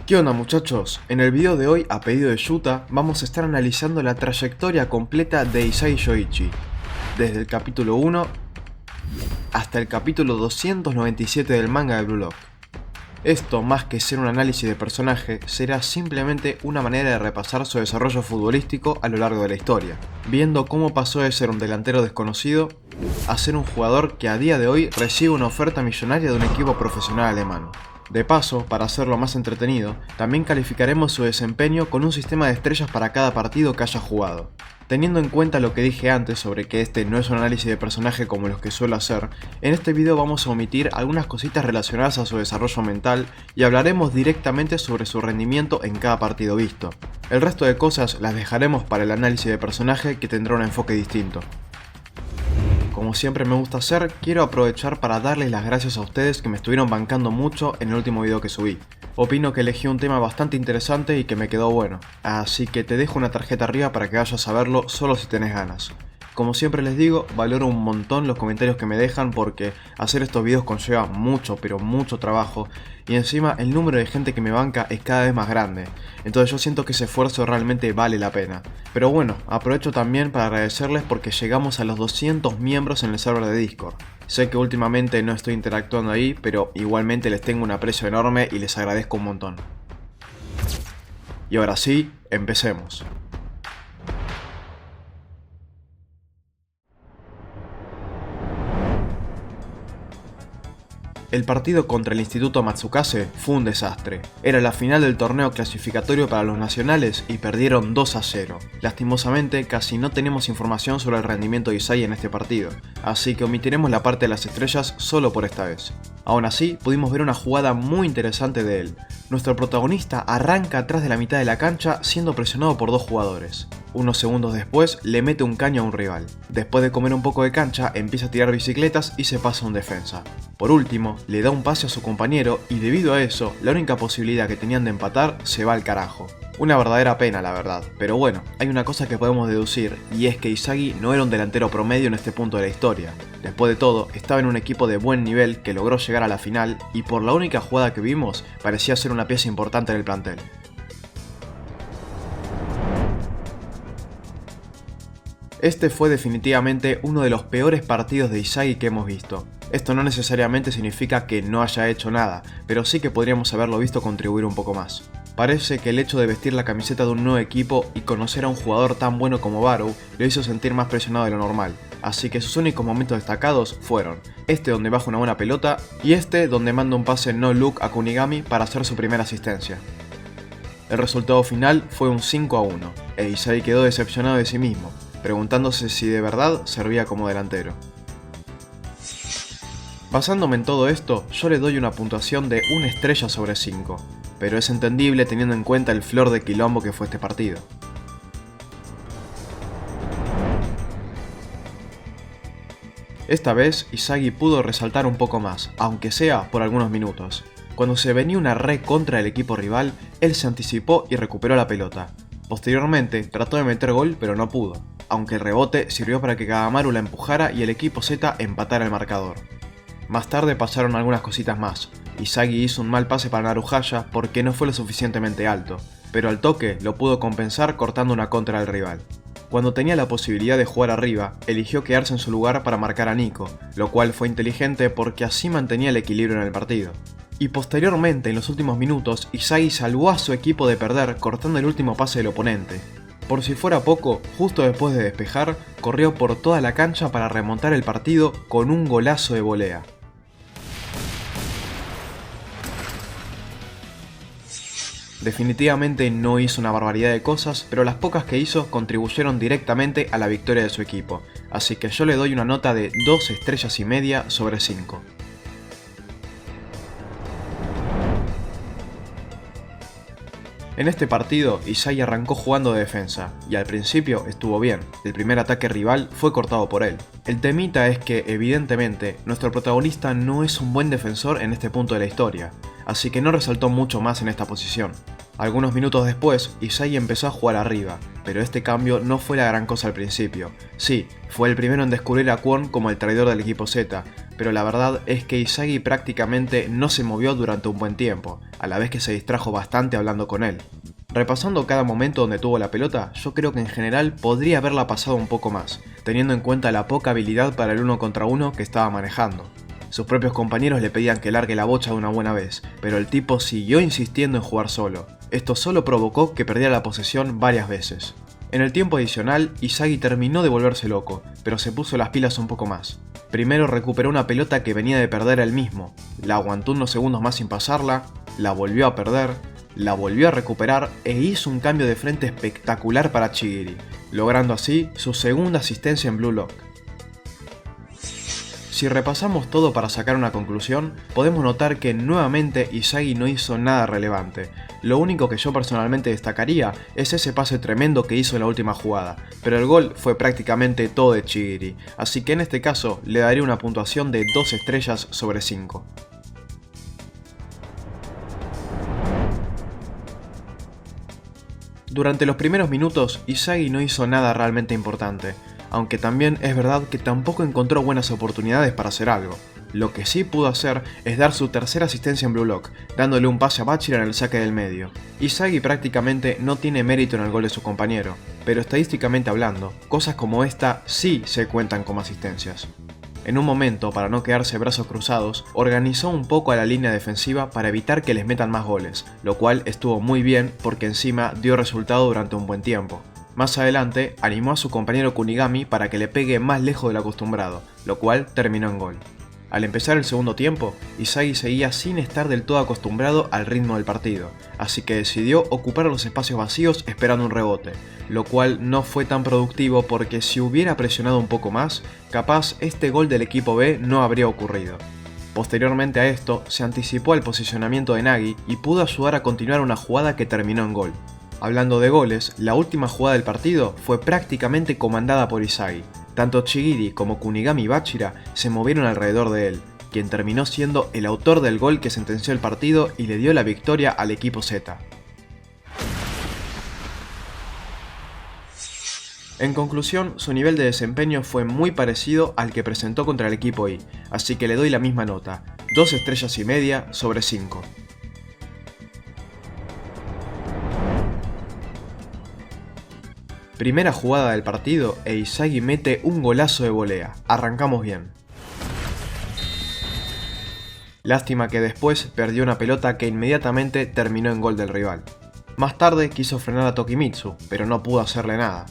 ¿Qué onda muchachos? En el video de hoy, a pedido de Yuta, vamos a estar analizando la trayectoria completa de Isagi Yoichi, desde el capítulo 1 hasta el capítulo 297 del manga de Blue Lock. Esto, más que ser un análisis de personaje, será simplemente una manera de repasar su desarrollo futbolístico a lo largo de la historia, viendo cómo pasó de ser un delantero desconocido a ser un jugador que a día de hoy recibe una oferta millonaria de un equipo profesional alemán. De paso, para hacerlo más entretenido, también calificaremos su desempeño con un sistema de estrellas para cada partido que haya jugado. Teniendo en cuenta lo que dije antes sobre que este no es un análisis de personaje como los que suelo hacer, en este video vamos a omitir algunas cositas relacionadas a su desarrollo mental y hablaremos directamente sobre su rendimiento en cada partido visto. El resto de cosas las dejaremos para el análisis de personaje, que tendrá un enfoque distinto. Como siempre me gusta hacer, quiero aprovechar para darles las gracias a ustedes que me estuvieron bancando mucho en el último video que subí. Opino que elegí un tema bastante interesante y que me quedó bueno, así que te dejo una tarjeta arriba para que vayas a verlo solo si tenés ganas. Como siempre les digo, valoro un montón los comentarios que me dejan porque hacer estos videos conlleva mucho, pero mucho trabajo, y encima el número de gente que me banca es cada vez más grande, entonces yo siento que ese esfuerzo realmente vale la pena. Pero bueno, aprovecho también para agradecerles porque llegamos a los 200 miembros en el server de Discord. Sé que últimamente no estoy interactuando ahí, pero igualmente les tengo un aprecio enorme y les agradezco un montón. Y ahora sí, empecemos. El partido contra el Instituto Matsukase fue un desastre. Era la final del torneo clasificatorio para los nacionales y perdieron 2-0. Lastimosamente, casi no tenemos información sobre el rendimiento de Isagi en este partido, así que omitiremos la parte de las estrellas solo por esta vez. Aún así, pudimos ver una jugada muy interesante de él. Nuestro protagonista arranca atrás de la mitad de la cancha siendo presionado por dos jugadores. Unos segundos después le mete un caño a un rival. Después de comer un poco de cancha, empieza a tirar bicicletas y se pasa a un defensa. Por último, le da un pase a su compañero y debido a eso, la única posibilidad que tenían de empatar se va al carajo. Una verdadera pena la verdad, pero bueno, hay una cosa que podemos deducir y es que Isagi no era un delantero promedio en este punto de la historia. Después de todo, estaba en un equipo de buen nivel que logró llegar a la final y por la única jugada que vimos, parecía ser una pieza importante en el plantel. Este fue definitivamente uno de los peores partidos de Isagi que hemos visto. Esto no necesariamente significa que no haya hecho nada, pero sí que podríamos haberlo visto contribuir un poco más. Parece que el hecho de vestir la camiseta de un nuevo equipo y conocer a un jugador tan bueno como Barou lo hizo sentir más presionado de lo normal, así que sus únicos momentos destacados fueron este donde baja una buena pelota y este donde manda un pase no look a Kunigami para hacer su primera asistencia. El resultado final fue un 5-1, e Isagi quedó decepcionado de sí mismo, preguntándose si de verdad servía como delantero. Basándome en todo esto, yo le doy una puntuación de 1 estrella sobre 5, pero es entendible teniendo en cuenta el flor de quilombo que fue este partido. Esta vez, Isagi pudo resaltar un poco más, aunque sea por algunos minutos. Cuando se venía una contra del equipo rival, él se anticipó y recuperó la pelota. Posteriormente, trató de meter gol pero no pudo, aunque el rebote sirvió para que Kagamaru la empujara y el equipo Z empatara el marcador. Más tarde pasaron algunas cositas más. Isagi hizo un mal pase para Naruhaya porque no fue lo suficientemente alto, pero al toque lo pudo compensar cortando una contra del rival. Cuando tenía la posibilidad de jugar arriba, eligió quedarse en su lugar para marcar a Nico, lo cual fue inteligente porque así mantenía el equilibrio en el partido. Y posteriormente, en los últimos minutos, Isagi salvó a su equipo de perder cortando el último pase del oponente. Por si fuera poco, justo después de despejar, corrió por toda la cancha para remontar el partido con un golazo de volea. Definitivamente no hizo una barbaridad de cosas, pero las pocas que hizo contribuyeron directamente a la victoria de su equipo, así que yo le doy una nota de 2 estrellas y media sobre 5. En este partido, Isagi arrancó jugando de defensa, y al principio estuvo bien, el primer ataque rival fue cortado por él. El temita es que, evidentemente, nuestro protagonista no es un buen defensor en este punto de la historia, así que no resaltó mucho más en esta posición. Algunos minutos después, Isagi empezó a jugar arriba, pero este cambio no fue la gran cosa al principio. Sí, fue el primero en descubrir a Kwon como el traidor del equipo Z, pero la verdad es que Isagi prácticamente no se movió durante un buen tiempo, a la vez que se distrajo bastante hablando con él. Repasando cada momento donde tuvo la pelota, yo creo que en general podría haberla pasado un poco más, teniendo en cuenta la poca habilidad para el 1 contra 1 que estaba manejando. Sus propios compañeros le pedían que largue la bocha de una buena vez, pero el tipo siguió insistiendo en jugar solo. Esto solo provocó que perdiera la posesión varias veces. En el tiempo adicional, Isagi terminó de volverse loco, pero se puso las pilas un poco más. Primero recuperó una pelota que venía de perder él mismo, la aguantó unos segundos más sin pasarla, la volvió a perder, la volvió a recuperar e hizo un cambio de frente espectacular para Chigiri, logrando así su segunda asistencia en Blue Lock. Si repasamos todo para sacar una conclusión, podemos notar que nuevamente Isagi no hizo nada relevante. Lo único que yo personalmente destacaría es ese pase tremendo que hizo en la última jugada, pero el gol fue prácticamente todo de Chigiri, así que en este caso le daría una puntuación de 2 estrellas sobre 5. Durante los primeros minutos, Isagi no hizo nada realmente importante, aunque también es verdad que tampoco encontró buenas oportunidades para hacer algo. Lo que sí pudo hacer es dar su tercera asistencia en Blue Lock, dándole un pase a Bachira en el saque del medio. Isagi prácticamente no tiene mérito en el gol de su compañero, pero estadísticamente hablando, cosas como esta sí se cuentan como asistencias. En un momento, para no quedarse brazos cruzados, organizó un poco a la línea defensiva para evitar que les metan más goles, lo cual estuvo muy bien porque encima dio resultado durante un buen tiempo. Más adelante, animó a su compañero Kunigami para que le pegue más lejos de lo acostumbrado, lo cual terminó en gol. Al empezar el segundo tiempo, Isagi seguía sin estar del todo acostumbrado al ritmo del partido, así que decidió ocupar los espacios vacíos esperando un rebote, lo cual no fue tan productivo porque si hubiera presionado un poco más, capaz este gol del equipo B no habría ocurrido. Posteriormente a esto, se anticipó al posicionamiento de Nagi y pudo ayudar a continuar una jugada que terminó en gol. Hablando de goles, la última jugada del partido fue prácticamente comandada por Isagi. Tanto Chigiri como Kunigami y Bachira se movieron alrededor de él, quien terminó siendo el autor del gol que sentenció el partido y le dio la victoria al equipo Z. En conclusión, su nivel de desempeño fue muy parecido al que presentó contra el equipo I, así que le doy la misma nota, 2 estrellas y media sobre 5. Primera jugada del partido e Isagi mete un golazo de volea. Arrancamos bien. Lástima que después perdió una pelota que inmediatamente terminó en gol del rival. Más tarde quiso frenar a Tokimitsu, pero no pudo hacerle nada.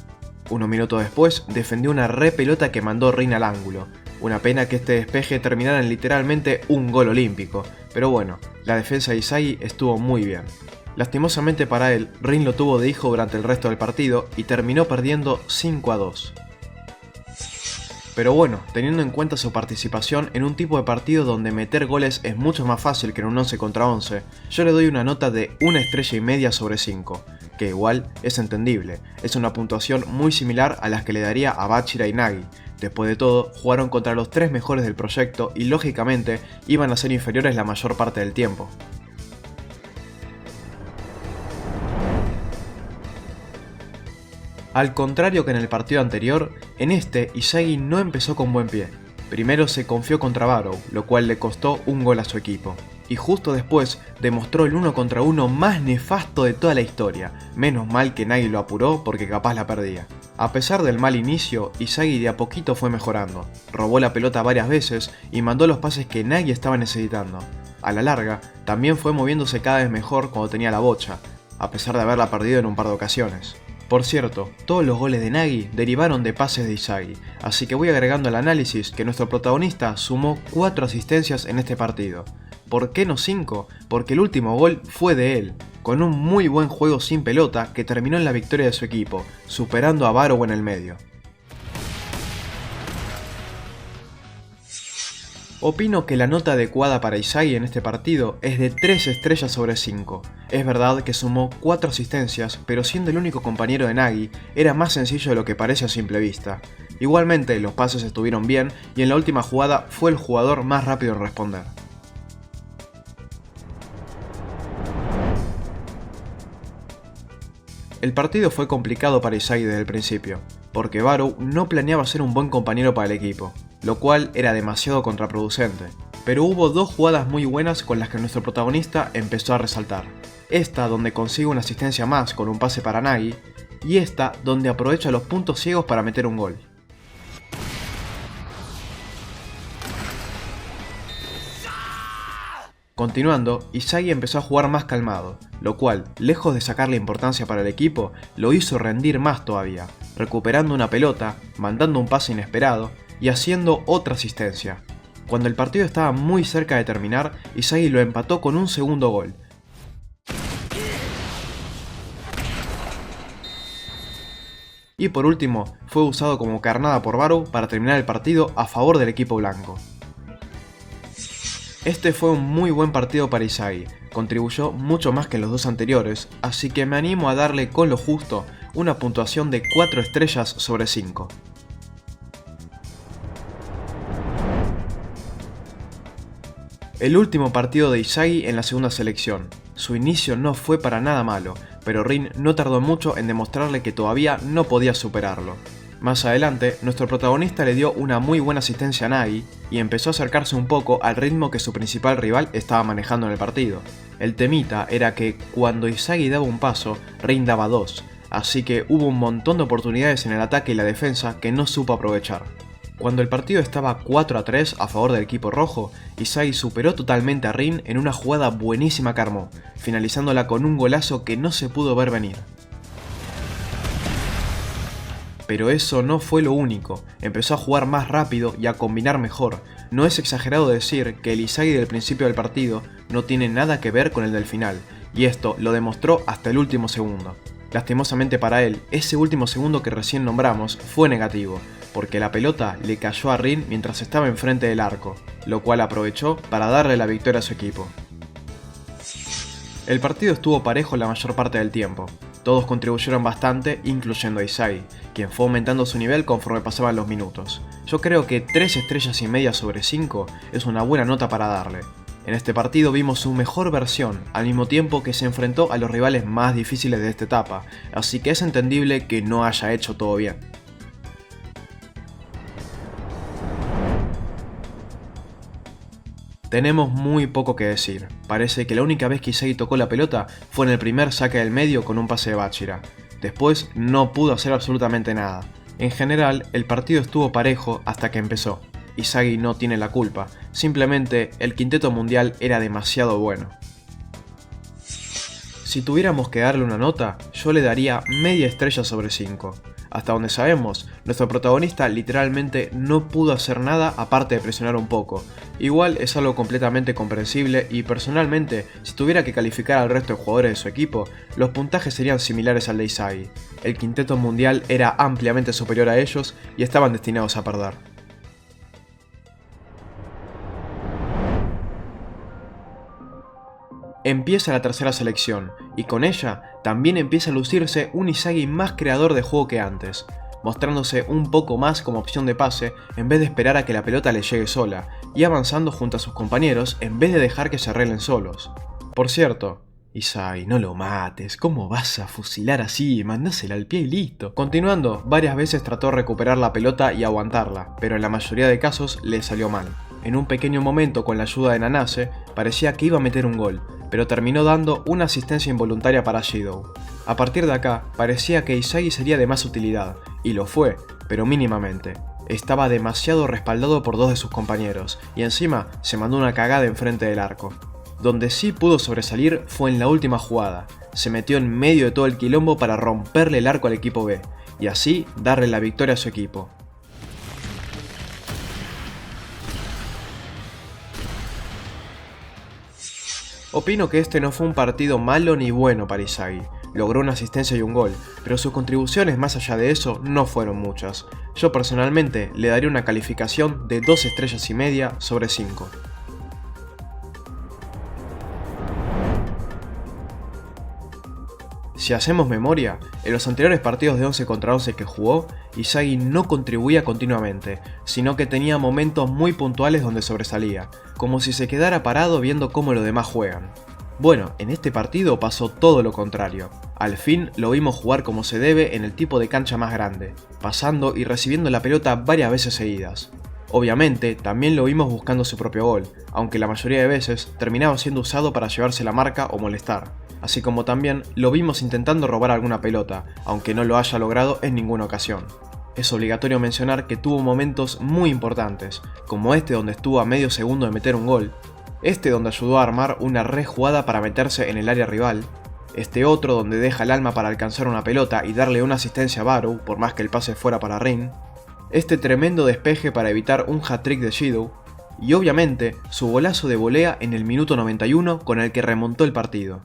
Unos minutos después defendió una re pelota que mandó Rin al ángulo. Una pena que este despeje terminara en literalmente un gol olímpico, pero bueno, la defensa de Isagi estuvo muy bien. Lastimosamente para él, Rin lo tuvo de hijo durante el resto del partido y terminó perdiendo 5-2. Pero bueno, teniendo en cuenta su participación en un tipo de partido donde meter goles es mucho más fácil que en un 11 contra 11, yo le doy una nota de 1 estrella y media sobre 5, que igual es entendible, es una puntuación muy similar a las que le daría a Bachira y Nagi. Después de todo, jugaron contra los 3 mejores del proyecto y lógicamente iban a ser inferiores la mayor parte del tiempo. Al contrario que en el partido anterior, en este Isagi no empezó con buen pie. Primero se confió contra Barrow, lo cual le costó un gol a su equipo. Y justo después demostró el 1 contra 1 más nefasto de toda la historia. Menos mal que Nagi lo apuró porque capaz la perdía. A pesar del mal inicio, Isagi de a poquito fue mejorando. Robó la pelota varias veces y mandó los pases que Nagi estaba necesitando. A la larga, también fue moviéndose cada vez mejor cuando tenía la bocha, a pesar de haberla perdido en un par de ocasiones. Por cierto, todos los goles de Nagi derivaron de pases de Isagi, así que voy agregando al análisis que nuestro protagonista sumó 4 asistencias en este partido. ¿Por qué no 5? Porque el último gol fue de él, con un muy buen juego sin pelota que terminó en la victoria de su equipo, superando a Barrow en el medio. Opino que la nota adecuada para Isagi en este partido es de 3 estrellas sobre 5. Es verdad que sumó 4 asistencias, pero siendo el único compañero de Nagi, era más sencillo de lo que parece a simple vista. Igualmente, los pases estuvieron bien y en la última jugada fue el jugador más rápido en responder. El partido fue complicado para Isagi desde el principio, porque Barrow no planeaba ser un buen compañero para el equipo. lo cual era demasiado contraproducente. Pero hubo dos jugadas muy buenas con las que nuestro protagonista empezó a resaltar. Esta donde consigue una asistencia más con un pase para Nagi, y esta donde aprovecha los puntos ciegos para meter un gol. Continuando, Izagi empezó a jugar más calmado, lo cual, lejos de sacarle importancia para el equipo, lo hizo rendir más todavía, recuperando una pelota, mandando un pase inesperado y haciendo otra asistencia. Cuando el partido estaba muy cerca de terminar, Izagi lo empató con un segundo gol. Y por último, fue usado como carnada por Baru para terminar el partido a favor del equipo blanco. Este fue un muy buen partido para Izagi, contribuyó mucho más que en los dos anteriores, así que me animo a darle con lo justo una puntuación de 4 estrellas sobre 5. El último partido de Izagi en la segunda selección. Su inicio no fue para nada malo, pero Rin no tardó mucho en demostrarle que todavía no podía superarlo. Más adelante, nuestro protagonista le dio una muy buena asistencia a Nagi y empezó a acercarse un poco al ritmo que su principal rival estaba manejando en el partido. El temita era que cuando Izagi daba un paso, Rin daba dos, así que hubo un montón de oportunidades en el ataque y la defensa que no supo aprovechar. Cuando el partido estaba 4-3 a favor del equipo rojo, Izagi superó totalmente a Rin en una jugada buenísima que armó, finalizándola con un golazo que no se pudo ver venir. Pero eso no fue lo único, empezó a jugar más rápido y a combinar mejor. No es exagerado decir que el Izagi del principio del partido no tiene nada que ver con el del final, y esto lo demostró hasta el último segundo. Lastimosamente para él, ese último segundo que recién nombramos fue negativo, porque la pelota le cayó a Rin mientras estaba enfrente del arco, lo cual aprovechó para darle la victoria a su equipo. El partido estuvo parejo la mayor parte del tiempo. Todos contribuyeron bastante, incluyendo a Izagi, quien fue aumentando su nivel conforme pasaban los minutos. Yo creo que 3 estrellas y media sobre 5 es una buena nota para darle. En este partido vimos su mejor versión, al mismo tiempo que se enfrentó a los rivales más difíciles de esta etapa, así que es entendible que no haya hecho todo bien. Tenemos muy poco que decir. Parece que la única vez que Izagi tocó la pelota fue en el primer saque del medio con un pase de Bachira. Después no pudo hacer absolutamente nada. En general, el partido estuvo parejo hasta que empezó. Izagi no tiene la culpa, simplemente el quinteto mundial era demasiado bueno. Si tuviéramos que darle una nota, yo le daría media estrella sobre 5. Hasta donde sabemos, nuestro protagonista literalmente no pudo hacer nada aparte de presionar un poco. Igual es algo completamente comprensible y personalmente, si tuviera que calificar al resto de jugadores de su equipo, los puntajes serían similares al de Izagi. El quinteto mundial era ampliamente superior a ellos y estaban destinados a perder. Empieza la tercera selección, y con ella también empieza a lucirse un Izagi más creador de juego que antes, mostrándose un poco más como opción de pase en vez de esperar a que la pelota le llegue sola, y avanzando junto a sus compañeros en vez de dejar que se arreglen solos. Por cierto, Izagi, no lo mates, ¿cómo vas a fusilar así? Mandásela al pie y listo. Continuando, varias veces trató de recuperar la pelota y aguantarla, pero en la mayoría de casos le salió mal. En un pequeño momento con la ayuda de Nanase, parecía que iba a meter un gol, pero terminó dando una asistencia involuntaria para Shido. A partir de acá, parecía que Izagi sería de más utilidad, y lo fue, pero mínimamente. Estaba demasiado respaldado por dos de sus compañeros, y encima se mandó una cagada enfrente del arco. Donde sí pudo sobresalir fue en la última jugada, se metió en medio de todo el quilombo para romperle el arco al equipo B, y así darle la victoria a su equipo. Opino que este no fue un partido malo ni bueno para Izagi. Logró una asistencia y un gol, pero sus contribuciones más allá de eso no fueron muchas. Yo personalmente le daría una calificación de 2 estrellas y media sobre 5. Si hacemos memoria, en los anteriores partidos de 11 contra 11 que jugó, Izagi no contribuía continuamente, sino que tenía momentos muy puntuales donde sobresalía, como si se quedara parado viendo cómo los demás juegan. Bueno, en este partido pasó todo lo contrario. Al fin lo vimos jugar como se debe en el tipo de cancha más grande, pasando y recibiendo la pelota varias veces seguidas. Obviamente, también lo vimos buscando su propio gol, aunque la mayoría de veces terminaba siendo usado para llevarse la marca o molestar. Así como también lo vimos intentando robar alguna pelota, aunque no lo haya logrado en ninguna ocasión. Es obligatorio mencionar que tuvo momentos muy importantes, como este donde estuvo a medio segundo de meter un gol, este donde ayudó a armar una rejugada para meterse en el área rival, este otro donde deja el alma para alcanzar una pelota y darle una asistencia a Barrow por más que el pase fuera para Rin, este tremendo despeje para evitar un hat-trick de Shido, y obviamente su golazo de volea en el minuto 91 con el que remontó el partido.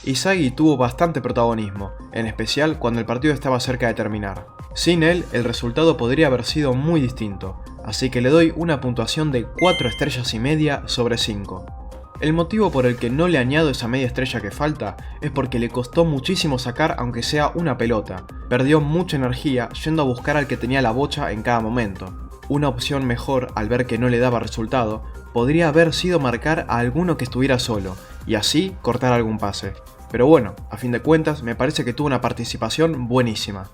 Izagi tuvo bastante protagonismo, en especial cuando el partido estaba cerca de terminar. Sin él, el resultado podría haber sido muy distinto, así que le doy una puntuación de 4 estrellas y media sobre 5. El motivo por el que no le añado esa media estrella que falta es porque le costó muchísimo sacar aunque sea una pelota, perdió mucha energía yendo a buscar al que tenía la bocha en cada momento. Una opción mejor, al ver que no le daba resultado, podría haber sido marcar a alguno que estuviera solo, y así cortar algún pase. Pero bueno, a fin de cuentas me parece que tuvo una participación buenísima.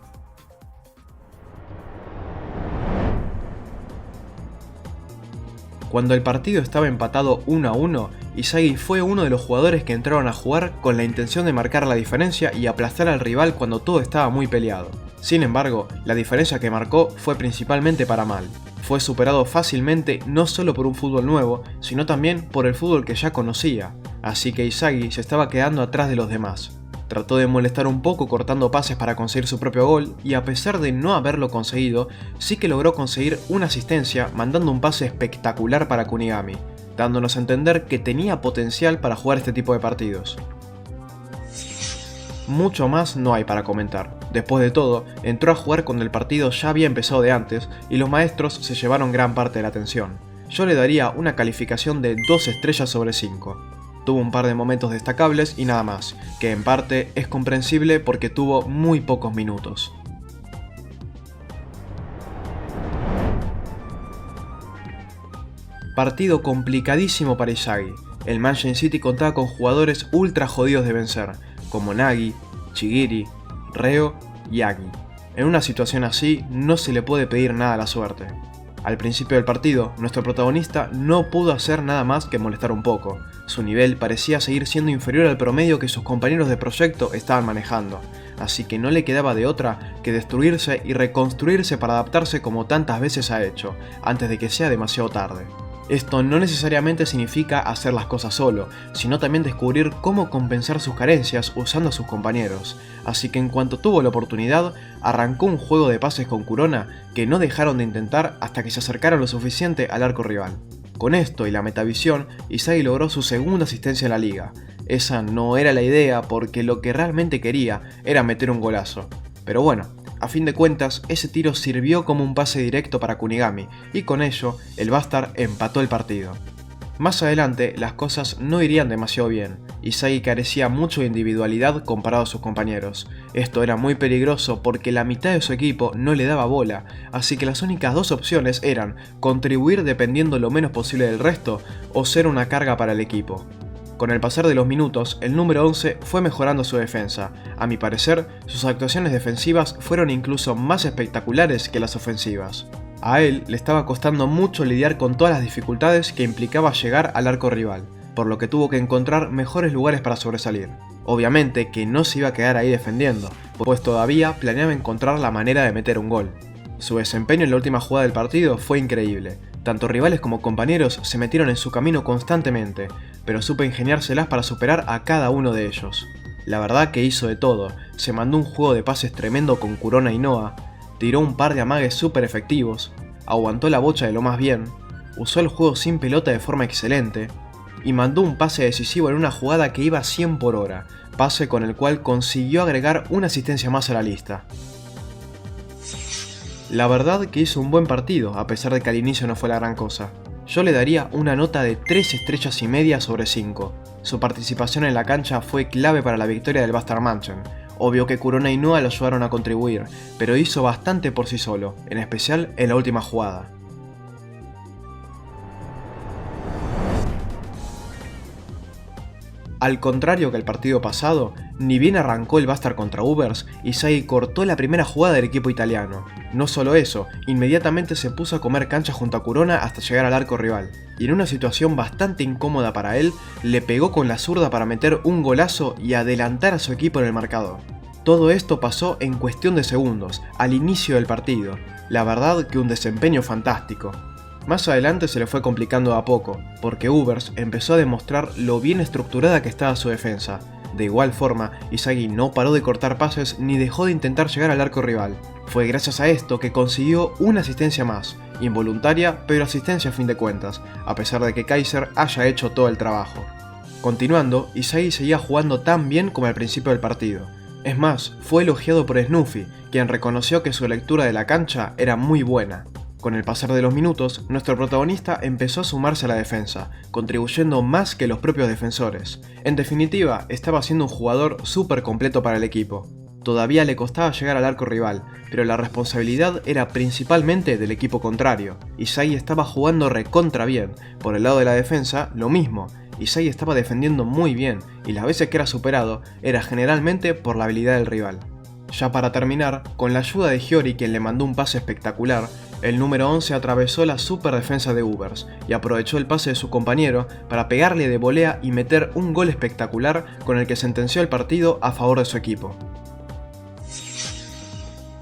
Cuando el partido estaba empatado 1-1, Izagi fue uno de los jugadores que entraron a jugar con la intención de marcar la diferencia y aplastar al rival cuando todo estaba muy peleado. Sin embargo, la diferencia que marcó fue principalmente para mal. Fue superado fácilmente no solo por un fútbol nuevo, sino también por el fútbol que ya conocía, así que Izagi se estaba quedando atrás de los demás. Trató de molestar un poco cortando pases para conseguir su propio gol y a pesar de no haberlo conseguido, sí que logró conseguir una asistencia mandando un pase espectacular para Kunigami, dándonos a entender que tenía potencial para jugar este tipo de partidos. Mucho más no hay para comentar. Después de todo, entró a jugar cuando el partido ya había empezado de antes y los maestros se llevaron gran parte de la atención. Yo le daría una calificación de 2 estrellas sobre 5. Tuvo un par de momentos destacables y nada más, que en parte es comprensible porque tuvo muy pocos minutos. Partido complicadísimo para Izagi. El Manchester City contaba con jugadores ultra jodidos de vencer, como Nagi, Chigiri, Reo y Agi. En una situación así no se le puede pedir nada a la suerte. Al principio del partido, nuestro protagonista no pudo hacer nada más que molestar un poco. Su nivel parecía seguir siendo inferior al promedio que sus compañeros de proyecto estaban manejando, así que no le quedaba de otra que destruirse y reconstruirse para adaptarse como tantas veces ha hecho, antes de que sea demasiado tarde. Esto no necesariamente significa hacer las cosas solo, sino también descubrir cómo compensar sus carencias usando a sus compañeros, así que en cuanto tuvo la oportunidad, arrancó un juego de pases con Kurona que no dejaron de intentar hasta que se acercaron lo suficiente al arco rival. Con esto y la metavisión, Izagi logró su segunda asistencia en la liga. Esa no era la idea porque lo que realmente quería era meter un golazo, pero bueno. A fin de cuentas, ese tiro sirvió como un pase directo para Kunigami, y con ello, el Bastard empató el partido. Más adelante, las cosas no irían demasiado bien. Izagi carecía mucho de individualidad comparado a sus compañeros. Esto era muy peligroso porque la mitad de su equipo no le daba bola, así que las únicas dos opciones eran contribuir dependiendo lo menos posible del resto, o ser una carga para el equipo. Con el pasar de los minutos, el número 11 fue mejorando su defensa. A mi parecer, sus actuaciones defensivas fueron incluso más espectaculares que las ofensivas. A él le estaba costando mucho lidiar con todas las dificultades que implicaba llegar al arco rival, por lo que tuvo que encontrar mejores lugares para sobresalir. Obviamente que no se iba a quedar ahí defendiendo, pues todavía planeaba encontrar la manera de meter un gol. Su desempeño en la última jugada del partido fue increíble. Tanto rivales como compañeros se metieron en su camino constantemente, pero supo ingeniárselas para superar a cada uno de ellos. La verdad que hizo de todo, se mandó un juego de pases tremendo con Kurona y Noah, tiró un par de amagues súper efectivos, aguantó la bocha de lo más bien, usó el juego sin pelota de forma excelente, y mandó un pase decisivo en una jugada que iba a 100 por hora, pase con el cual consiguió agregar una asistencia más a la lista. La verdad que hizo un buen partido, a pesar de que al inicio no fue la gran cosa. Yo le daría una nota de 3 estrellas y media sobre 5. Su participación en la cancha fue clave para la victoria del Bastard Mansion. Obvio que Kurona y Noah lo ayudaron a contribuir, pero hizo bastante por sí solo, en especial en la última jugada. Al contrario que el partido pasado, ni bien arrancó el Bastard contra Ubers, Isagi cortó la primera jugada del equipo italiano. No solo eso, inmediatamente se puso a comer cancha junto a Corona hasta llegar al arco rival, y en una situación bastante incómoda para él, le pegó con la zurda para meter un golazo y adelantar a su equipo en el marcador. Todo esto pasó en cuestión de segundos, al inicio del partido. La verdad que un desempeño fantástico. Más adelante se le fue complicando de a poco, porque Ubers empezó a demostrar lo bien estructurada que estaba su defensa. De igual forma, Isagi no paró de cortar pases ni dejó de intentar llegar al arco rival. Fue gracias a esto que consiguió una asistencia más, involuntaria pero asistencia a fin de cuentas, a pesar de que Kaiser haya hecho todo el trabajo. Continuando, Isagi seguía jugando tan bien como al principio del partido. Es más, fue elogiado por Snuffy, quien reconoció que su lectura de la cancha era muy buena. Con el pasar de los minutos, nuestro protagonista empezó a sumarse a la defensa, contribuyendo más que los propios defensores. En definitiva, estaba siendo un jugador súper completo para el equipo. Todavía le costaba llegar al arco rival, pero la responsabilidad era principalmente del equipo contrario. Isagi estaba jugando recontra bien, por el lado de la defensa, lo mismo. Isagi estaba defendiendo muy bien, y las veces que era superado, era generalmente por la habilidad del rival. Ya para terminar, con la ayuda de Hyori, quien le mandó un pase espectacular, el número 11 atravesó la super defensa de Ubers y aprovechó el pase de su compañero para pegarle de volea y meter un gol espectacular con el que sentenció el partido a favor de su equipo.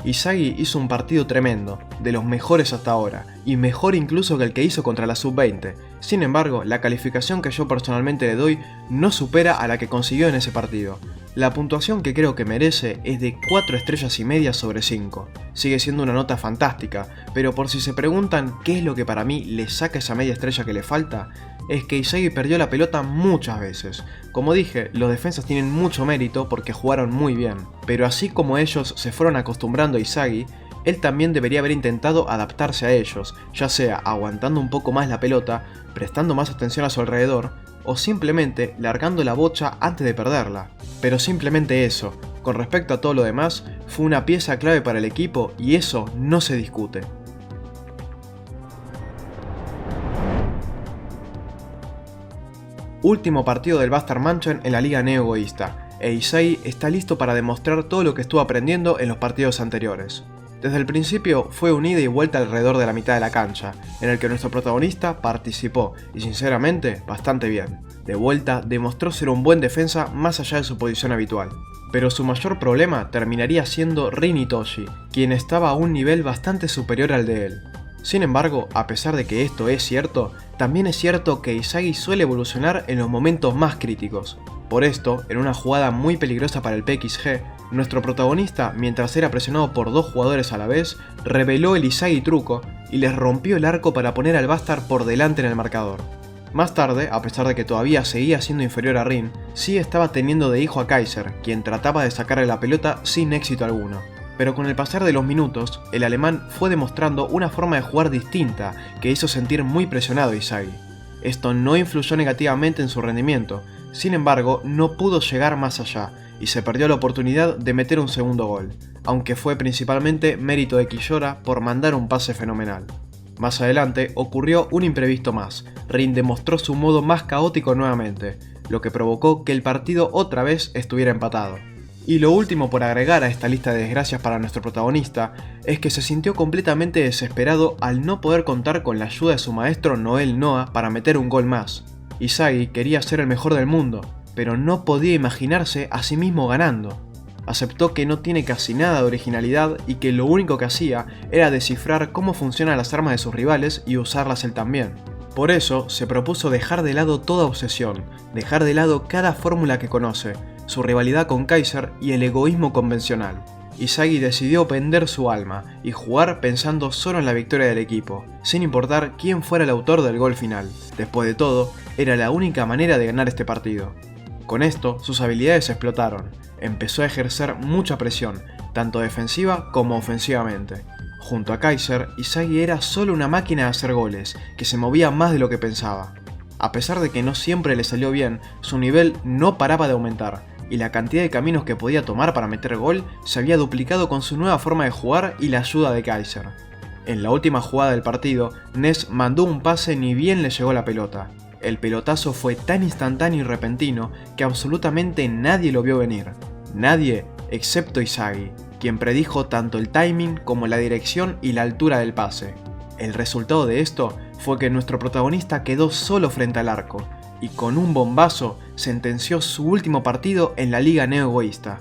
Isagi hizo un partido tremendo, de los mejores hasta ahora, y mejor incluso que el que hizo contra la Sub-20. Sin embargo, la calificación que yo personalmente le doy no supera a la que consiguió en ese partido. La puntuación que creo que merece es de 4 estrellas y media sobre 5. Sigue siendo una nota fantástica, pero por si se preguntan qué es lo que para mí le saca esa media estrella que le falta, es que Isagi perdió la pelota muchas veces. Como dije, los defensas tienen mucho mérito porque jugaron muy bien, pero así como ellos se fueron acostumbrando a Isagi, él también debería haber intentado adaptarse a ellos, ya sea aguantando un poco más la pelota, prestando más atención a su alrededor, o simplemente largando la bocha antes de perderla. Pero simplemente eso. Con respecto a todo lo demás, fue una pieza clave para el equipo y eso no se discute. Último partido del Bastard Mansion en la Liga Neo Egoísta, e Isagi está listo para demostrar todo lo que estuvo aprendiendo en los partidos anteriores. Desde el principio fue un ida y vuelta alrededor de la mitad de la cancha, en el que nuestro protagonista participó, y sinceramente, bastante bien. De vuelta, demostró ser un buen defensa más allá de su posición habitual. Pero su mayor problema terminaría siendo Rin Itoshi, quien estaba a un nivel bastante superior al de él. Sin embargo, a pesar de que esto es cierto, también es cierto que Isagi suele evolucionar en los momentos más críticos. Por esto, en una jugada muy peligrosa para el PXG, nuestro protagonista, mientras era presionado por dos jugadores a la vez, reveló el Isagi truco y les rompió el arco para poner al Bastard por delante en el marcador. Más tarde, a pesar de que todavía seguía siendo inferior a Rin, sí estaba teniendo de hijo a Kaiser, quien trataba de sacarle la pelota sin éxito alguno. Pero con el pasar de los minutos, el alemán fue demostrando una forma de jugar distinta que hizo sentir muy presionado a Isagi. Esto no influyó negativamente en su rendimiento, sin embargo no pudo llegar más allá, y se perdió la oportunidad de meter un segundo gol, aunque fue principalmente mérito de Killora por mandar un pase fenomenal. Más adelante ocurrió un imprevisto más, Rin demostró su modo más caótico nuevamente, lo que provocó que el partido otra vez estuviera empatado. Y lo último por agregar a esta lista de desgracias para nuestro protagonista es que se sintió completamente desesperado al no poder contar con la ayuda de su maestro Noel Noah para meter un gol más. Isagi quería ser el mejor del mundo, pero no podía imaginarse a sí mismo ganando. Aceptó que no tiene casi nada de originalidad y que lo único que hacía era descifrar cómo funcionan las armas de sus rivales y usarlas él también. Por eso se propuso dejar de lado toda obsesión, dejar de lado cada fórmula que conoce, su rivalidad con Kaiser y el egoísmo convencional. Isagi decidió vender su alma y jugar pensando solo en la victoria del equipo, sin importar quién fuera el autor del gol final. Después de todo, era la única manera de ganar este partido. Con esto, sus habilidades explotaron. Empezó a ejercer mucha presión, tanto defensiva como ofensivamente. Junto a Kaiser, Isagi era solo una máquina de hacer goles, que se movía más de lo que pensaba. A pesar de que no siempre le salió bien, su nivel no paraba de aumentar, y la cantidad de caminos que podía tomar para meter gol se había duplicado con su nueva forma de jugar y la ayuda de Kaiser. En la última jugada del partido, Ness mandó un pase ni bien le llegó la pelota. El pelotazo fue tan instantáneo y repentino que absolutamente nadie lo vio venir. Nadie excepto Izagi, quien predijo tanto el timing como la dirección y la altura del pase. El resultado de esto fue que nuestro protagonista quedó solo frente al arco, y con un bombazo sentenció su último partido en la Liga Neo Egoísta.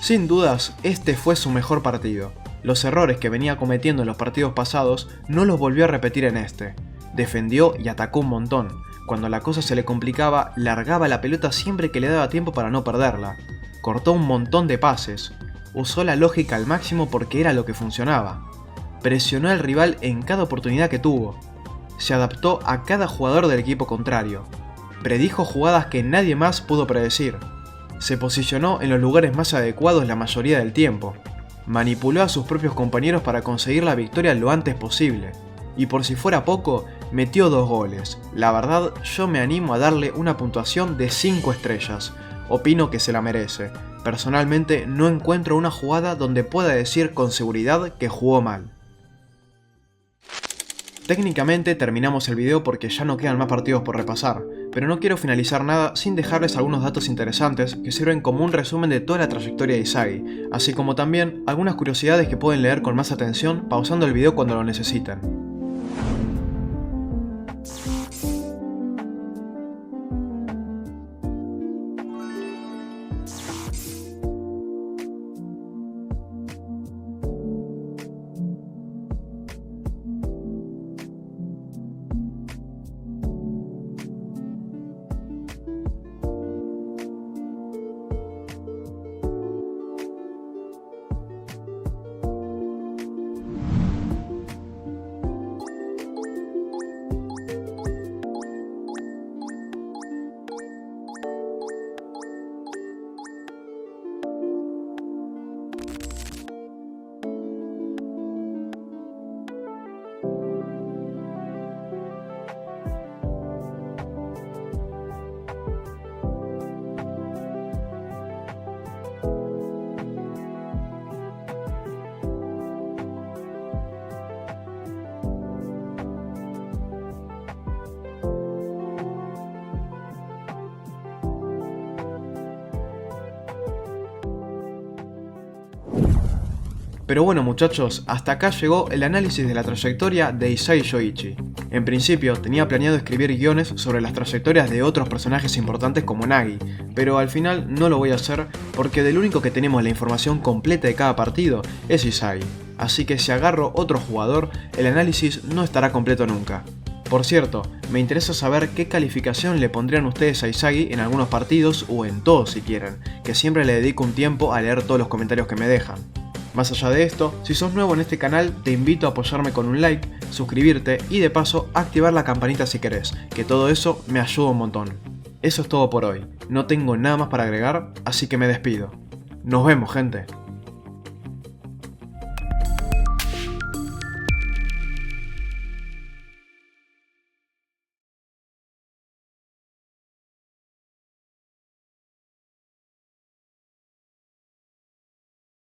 Sin dudas, este fue su mejor partido. Los errores que venía cometiendo en los partidos pasados no los volvió a repetir en este. Defendió y atacó un montón. Cuando la cosa se le complicaba, largaba la pelota siempre que le daba tiempo para no perderla. Cortó un montón de pases. Usó la lógica al máximo porque era lo que funcionaba. Presionó al rival en cada oportunidad que tuvo. Se adaptó a cada jugador del equipo contrario. Predijo jugadas que nadie más pudo predecir. Se posicionó en los lugares más adecuados la mayoría del tiempo. Manipuló a sus propios compañeros para conseguir la victoria lo antes posible. Y por si fuera poco, metió 2 goles. La verdad, yo me animo a darle una puntuación de 5 estrellas. Opino que se la merece. Personalmente no encuentro una jugada donde pueda decir con seguridad que jugó mal. Técnicamente terminamos el video porque ya no quedan más partidos por repasar, pero no quiero finalizar nada sin dejarles algunos datos interesantes que sirven como un resumen de toda la trayectoria de Izagi, así como también algunas curiosidades que pueden leer con más atención pausando el video cuando lo necesiten. Pero bueno muchachos, hasta acá llegó el análisis de la trayectoria de Izagi Yoichi. En principio tenía planeado escribir guiones sobre las trayectorias de otros personajes importantes como Nagi, pero al final no lo voy a hacer porque del único que tenemos la información completa de cada partido es Izagi. Así que si agarro otro jugador, el análisis no estará completo nunca. Por cierto, me interesa saber qué calificación le pondrían ustedes a Izagi en algunos partidos o en todos si quieren, que siempre le dedico un tiempo a leer todos los comentarios que me dejan. Más allá de esto, si sos nuevo en este canal, te invito a apoyarme con un like, suscribirte y de paso activar la campanita si querés, que todo eso me ayuda un montón. Eso es todo por hoy, no tengo nada más para agregar, así que me despido. Nos vemos, gente.